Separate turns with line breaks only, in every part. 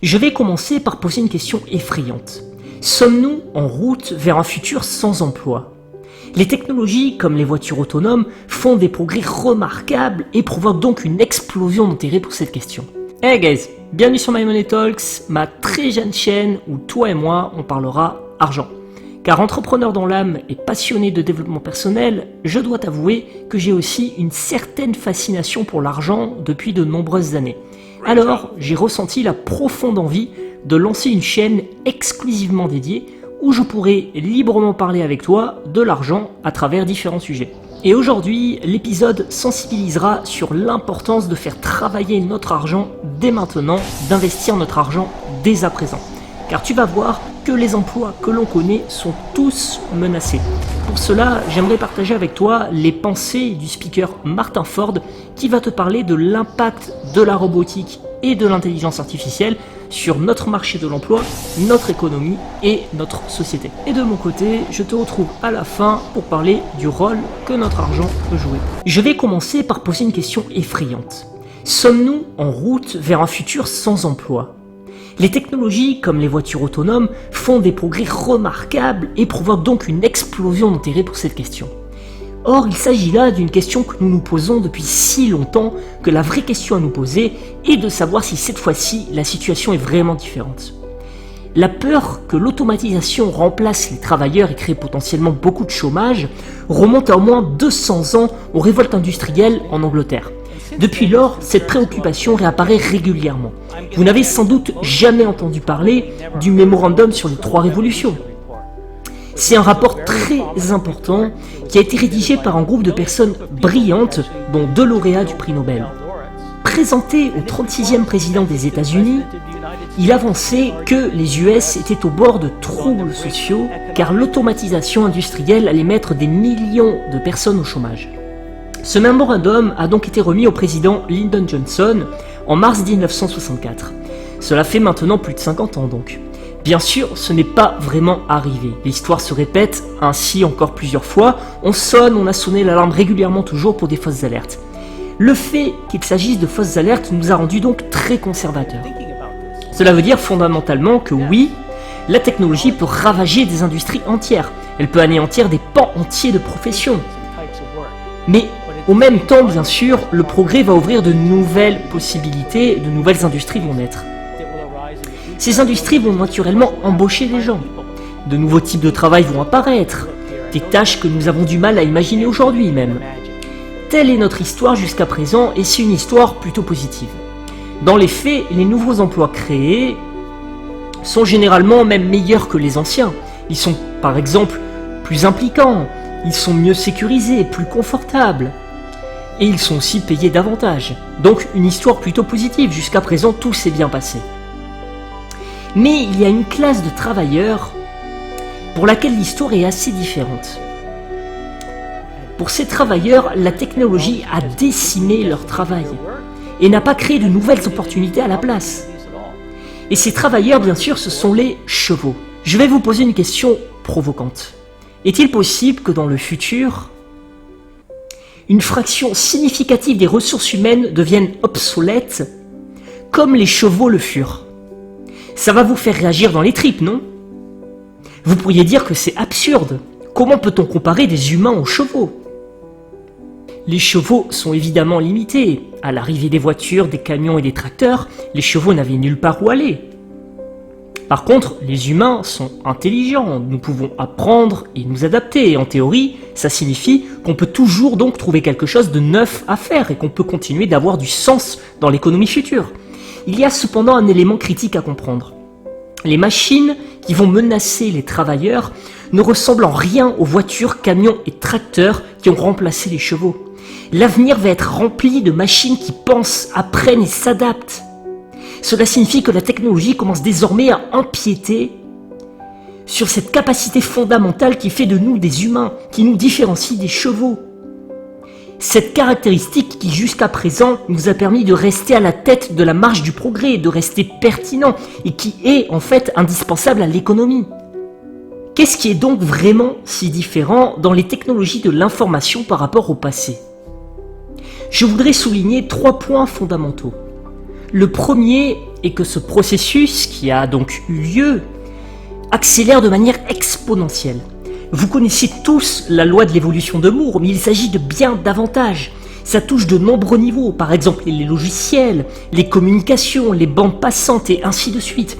Je vais commencer par poser une question effrayante. Sommes-nous en route vers un futur sans emploi ? Les technologies, comme les voitures autonomes, font des progrès remarquables et provoquent donc une explosion d'intérêt pour cette question. Hey guys, bienvenue sur My Money Talks, ma très jeune chaîne où toi et moi on parlera argent. Car entrepreneur dans l'âme et passionné de développement personnel, je dois t'avouer que j'ai aussi une certaine fascination pour l'argent depuis de nombreuses années. Alors, j'ai ressenti la profonde envie de lancer une chaîne exclusivement dédiée où je pourrais librement parler avec toi de l'argent à travers différents sujets. Et aujourd'hui, l'épisode sensibilisera sur l'importance de faire travailler notre argent dès maintenant, d'investir notre argent dès à présent. Car tu vas voir que les emplois que l'on connaît sont tous menacés. Pour cela, j'aimerais partager avec toi les pensées du speaker Martin Ford qui va te parler de l'impact de la robotique et de l'intelligence artificielle sur notre marché de l'emploi, notre économie et notre société. Et de mon côté, je te retrouve à la fin pour parler du rôle que notre argent peut jouer. Je vais commencer par poser une question effrayante. Sommes-nous en route vers un futur sans emploi ? Les technologies, comme les voitures autonomes, font des progrès remarquables et provoquent donc une explosion d'intérêt pour cette question. Or, il s'agit là d'une question que nous nous posons depuis si longtemps que la vraie question à nous poser est de savoir si cette fois-ci, la situation est vraiment différente. La peur que l'automatisation remplace les travailleurs et crée potentiellement beaucoup de chômage remonte à au moins 200 ans aux révoltes industrielles en Angleterre. Depuis lors, cette préoccupation réapparaît régulièrement. Vous n'avez sans doute jamais entendu parler du mémorandum sur les 3 révolutions. C'est un rapport très important qui a été rédigé par un groupe de personnes brillantes, dont 2 lauréats du prix Nobel. Présenté au 36e président des États-Unis, il avançait que les US étaient au bord de troubles sociaux car l'automatisation industrielle allait mettre des millions de personnes au chômage. Ce mémorandum a donc été remis au président Lyndon Johnson en mars 1964. Cela fait maintenant plus de 50 ans donc. Bien sûr, ce n'est pas vraiment arrivé. L'histoire se répète ainsi encore plusieurs fois. On a sonné l'alarme régulièrement toujours pour des fausses alertes. Le fait qu'il s'agisse de fausses alertes nous a rendus donc très conservateurs. Cela veut dire fondamentalement que oui, la technologie peut ravager des industries entières. Elle peut anéantir des pans entiers de professions. Mais au même temps, bien sûr, le progrès va ouvrir de nouvelles possibilités, de nouvelles industries vont naître. Ces industries vont naturellement embaucher des gens. De nouveaux types de travail vont apparaître, des tâches que nous avons du mal à imaginer aujourd'hui même. Telle est notre histoire jusqu'à présent et c'est une histoire plutôt positive. Dans les faits, les nouveaux emplois créés sont généralement même meilleurs que les anciens. Ils sont par exemple plus impliquants, ils sont mieux sécurisés, plus confortables. Et ils sont aussi payés davantage. Donc une histoire plutôt positive, jusqu'à présent tout s'est bien passé. Mais il y a une classe de travailleurs pour laquelle l'histoire est assez différente. Pour ces travailleurs, la technologie a décimé leur travail et n'a pas créé de nouvelles opportunités à la place. Et ces travailleurs, bien sûr, ce sont les chevaux. Je vais vous poser une question provocante. Est-il possible que dans le futur, une fraction significative des ressources humaines deviennent obsolètes, comme les chevaux le furent? Ça va vous faire réagir dans les tripes, non? Vous pourriez dire que c'est absurde. Comment peut-on comparer des humains aux chevaux? Les chevaux sont évidemment limités. À l'arrivée des voitures, des camions et des tracteurs, les chevaux n'avaient nulle part où aller. Par contre, les humains sont intelligents, nous pouvons apprendre et nous adapter. Et en théorie, ça signifie qu'on peut toujours donc trouver quelque chose de neuf à faire et qu'on peut continuer d'avoir du sens dans l'économie future. Il y a cependant un élément critique à comprendre. Les machines qui vont menacer les travailleurs ne ressemblent en rien aux voitures, camions et tracteurs qui ont remplacé les chevaux. L'avenir va être rempli de machines qui pensent, apprennent et s'adaptent. Cela signifie que la technologie commence désormais à empiéter sur cette capacité fondamentale qui fait de nous des humains, qui nous différencie des chevaux. Cette caractéristique qui jusqu'à présent nous a permis de rester à la tête de la marche du progrès, de rester pertinent et qui est en fait indispensable à l'économie. Qu'est-ce qui est donc vraiment si différent dans les technologies de l'information par rapport au passé ? Je voudrais souligner 3 points fondamentaux. Le premier est que ce processus, qui a donc eu lieu, accélère de manière exponentielle. Vous connaissez tous la loi de l'évolution de Moore, mais il s'agit de bien davantage. Ça touche de nombreux niveaux, par exemple les logiciels, les communications, les bandes passantes et ainsi de suite.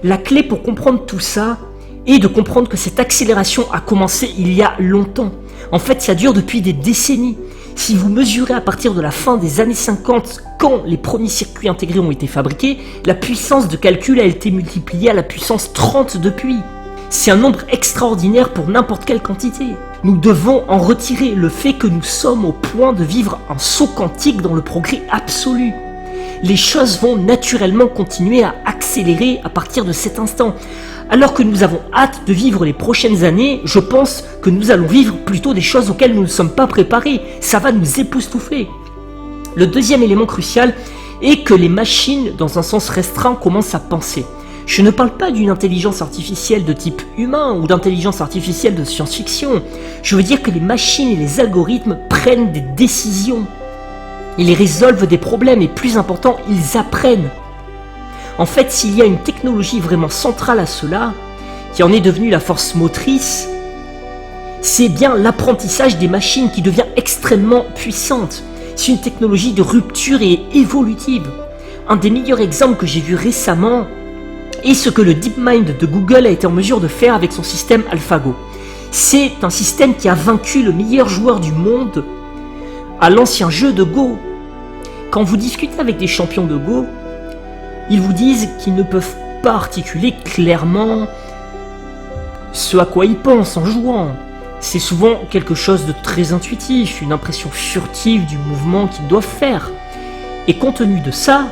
La clé pour comprendre tout ça est de comprendre que cette accélération a commencé il y a longtemps. En fait, ça dure depuis des décennies. Si vous mesurez à partir de la fin des années 50, quand les premiers circuits intégrés ont été fabriqués, la puissance de calcul a été multipliée à la puissance 30 depuis. C'est un nombre extraordinaire pour n'importe quelle quantité. Nous devons en retirer le fait que nous sommes au point de vivre un saut quantique dans le progrès absolu. Les choses vont naturellement continuer à accélérer à partir de cet instant. Alors que nous avons hâte de vivre les prochaines années, je pense que nous allons vivre plutôt des choses auxquelles nous ne sommes pas préparés. Ça va nous époustoufler. Le deuxième élément crucial est que les machines, dans un sens restreint, commencent à penser. Je ne parle pas d'une intelligence artificielle de type humain ou d'intelligence artificielle de science-fiction. Je veux dire que les machines et les algorithmes prennent des décisions. Ils résolvent des problèmes et plus important, ils apprennent. En fait, s'il y a une technologie vraiment centrale à cela, qui en est devenue la force motrice, c'est bien l'apprentissage des machines qui devient extrêmement puissante. C'est une technologie de rupture et évolutive. Un des meilleurs exemples que j'ai vu récemment est ce que le DeepMind de Google a été en mesure de faire avec son système AlphaGo. C'est un système qui a vaincu le meilleur joueur du monde à l'ancien jeu de Go. Quand vous discutez avec des champions de Go, ils vous disent qu'ils ne peuvent pas articuler clairement ce à quoi ils pensent en jouant. C'est souvent quelque chose de très intuitif, une impression furtive du mouvement qu'ils doivent faire. Et compte tenu de ça,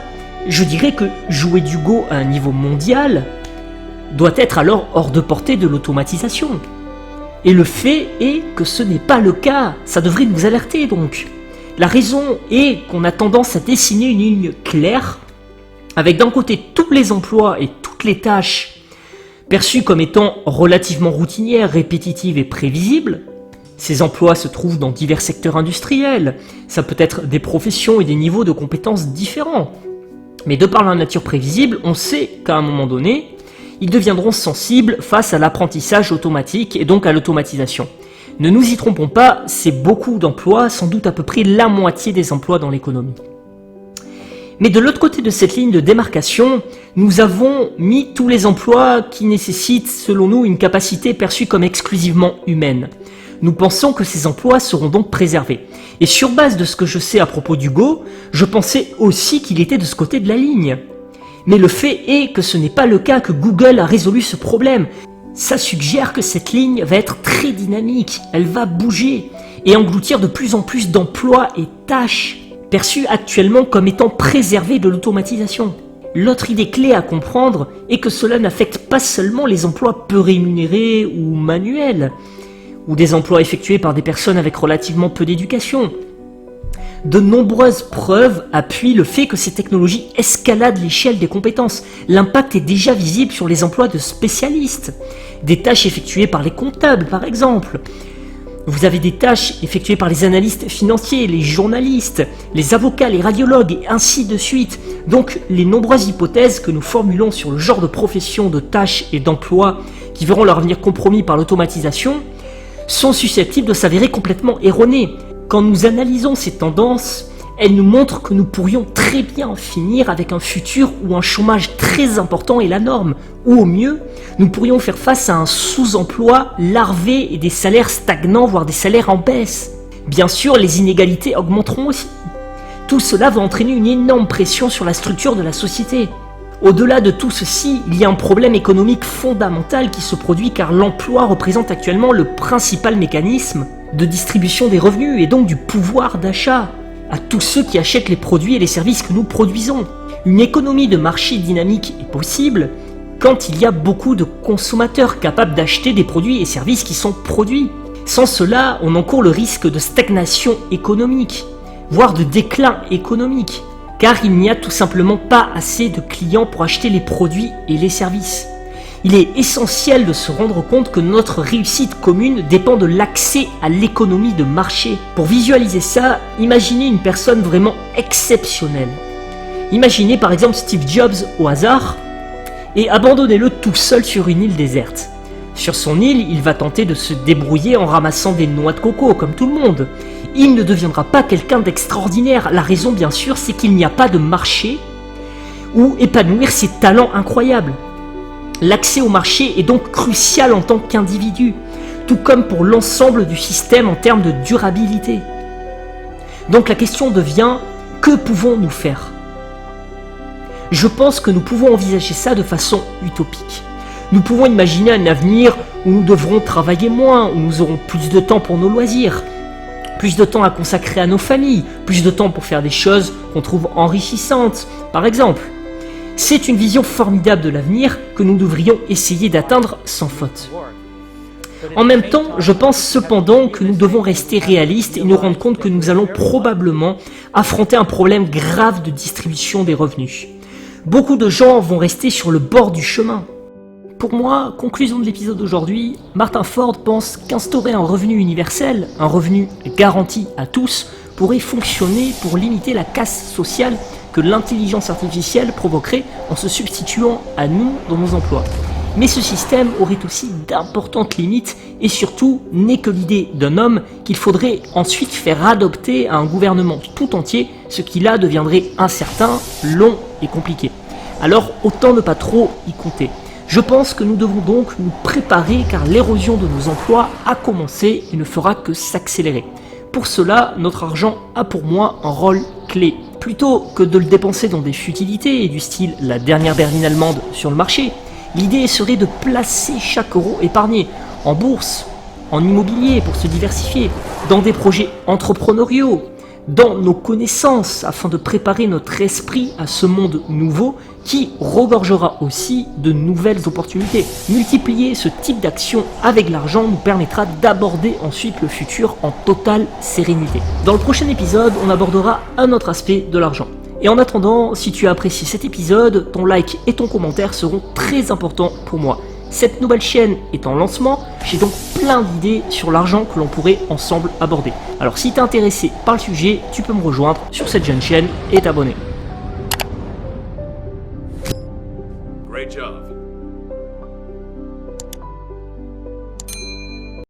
je dirais que jouer du Go à un niveau mondial doit être alors hors de portée de l'automatisation. Et le fait est que ce n'est pas le cas, ça devrait nous alerter donc. La raison est qu'on a tendance à dessiner une ligne claire, avec d'un côté tous les emplois et toutes les tâches perçues comme étant relativement routinières, répétitives et prévisibles. Ces emplois se trouvent dans divers secteurs industriels, ça peut être des professions et des niveaux de compétences différents. Mais de par leur nature prévisible, on sait qu'à un moment donné, ils deviendront sensibles face à l'apprentissage automatique et donc à l'automatisation. Ne nous y trompons pas, c'est beaucoup d'emplois, sans doute à peu près la moitié des emplois dans l'économie. Mais de l'autre côté de cette ligne de démarcation, nous avons mis tous les emplois qui nécessitent, selon nous, une capacité perçue comme exclusivement humaine. Nous pensons que ces emplois seront donc préservés. Et sur base de ce que je sais à propos du Go, je pensais aussi qu'il était de ce côté de la ligne. Mais le fait est que ce n'est pas le cas, que Google a résolu ce problème. Ça suggère que cette ligne va être très dynamique, elle va bouger et engloutir de plus en plus d'emplois et tâches perçus actuellement comme étant préservés de l'automatisation. L'autre idée clé à comprendre est que cela n'affecte pas seulement les emplois peu rémunérés ou manuels, ou des emplois effectués par des personnes avec relativement peu d'éducation. De nombreuses preuves appuient le fait que ces technologies escaladent l'échelle des compétences. L'impact est déjà visible sur les emplois de spécialistes, des tâches effectuées par les comptables par exemple. Vous avez des tâches effectuées par les analystes financiers, les journalistes, les avocats, les radiologues et ainsi de suite. Donc les nombreuses hypothèses que nous formulons sur le genre de profession, de tâches et d'emplois qui verront leur avenir compromis par l'automatisation sont susceptibles de s'avérer complètement erronées. Quand nous analysons ces tendances, elles nous montrent que nous pourrions très bien en finir avec un futur où un chômage très important est la norme, ou au mieux, nous pourrions faire face à un sous-emploi larvé et des salaires stagnants, voire des salaires en baisse. Bien sûr, les inégalités augmenteront aussi. Tout cela va entraîner une énorme pression sur la structure de la société. Au-delà de tout ceci, il y a un problème économique fondamental qui se produit car l'emploi représente actuellement le principal mécanisme de distribution des revenus et donc du pouvoir d'achat à tous ceux qui achètent les produits et les services que nous produisons. Une économie de marché dynamique est possible quand il y a beaucoup de consommateurs capables d'acheter des produits et services qui sont produits. Sans cela, on encourt le risque de stagnation économique, voire de déclin économique, car il n'y a tout simplement pas assez de clients pour acheter les produits et les services. Il est essentiel de se rendre compte que notre réussite commune dépend de l'accès à l'économie de marché. Pour visualiser ça, imaginez une personne vraiment exceptionnelle. Imaginez par exemple Steve Jobs au hasard et abandonnez-le tout seul sur une île déserte. Sur son île, il va tenter de se débrouiller en ramassant des noix de coco comme tout le monde. Il ne deviendra pas quelqu'un d'extraordinaire. La raison bien sûr, c'est qu'il n'y a pas de marché où épanouir ses talents incroyables. L'accès au marché est donc crucial en tant qu'individu, tout comme pour l'ensemble du système en termes de durabilité. Donc la question devient, que pouvons-nous faire ? Je pense que nous pouvons envisager ça de façon utopique. Nous pouvons imaginer un avenir où nous devrons travailler moins, où nous aurons plus de temps pour nos loisirs, plus de temps à consacrer à nos familles, plus de temps pour faire des choses qu'on trouve enrichissantes, par exemple. C'est une vision formidable de l'avenir que nous devrions essayer d'atteindre sans faute. En même temps, je pense cependant que nous devons rester réalistes et nous rendre compte que nous allons probablement affronter un problème grave de distribution des revenus. Beaucoup de gens vont rester sur le bord du chemin. Pour moi, conclusion de l'épisode d'aujourd'hui, Martin Ford pense qu'instaurer un revenu universel, un revenu garanti à tous, pourrait fonctionner pour limiter la casse sociale que l'intelligence artificielle provoquerait en se substituant à nous dans nos emplois. Mais ce système aurait aussi d'importantes limites et surtout n'est que l'idée d'un homme qu'il faudrait ensuite faire adopter à un gouvernement tout entier, ce qui là deviendrait incertain, long et compliqué. Alors autant ne pas trop y compter. Je pense que nous devons donc nous préparer car l'érosion de nos emplois a commencé et ne fera que s'accélérer. Pour cela, notre argent a pour moi un rôle clé. Plutôt que de le dépenser dans des futilités du style la dernière berline allemande sur le marché, l'idée serait de placer chaque euro épargné en bourse, en immobilier pour se diversifier, dans des projets entrepreneuriaux, dans nos connaissances afin de préparer notre esprit à ce monde nouveau qui regorgera aussi de nouvelles opportunités. Multiplier ce type d'action avec l'argent nous permettra d'aborder ensuite le futur en totale sérénité. Dans le prochain épisode, on abordera un autre aspect de l'argent. Et en attendant, si tu as apprécié cet épisode, ton like et ton commentaire seront très importants pour moi. Cette nouvelle chaîne est en lancement, j'ai donc plein d'idées sur l'argent que l'on pourrait ensemble aborder. Alors si tu es intéressé par le sujet, tu peux me rejoindre sur cette jeune chaîne et t'abonner.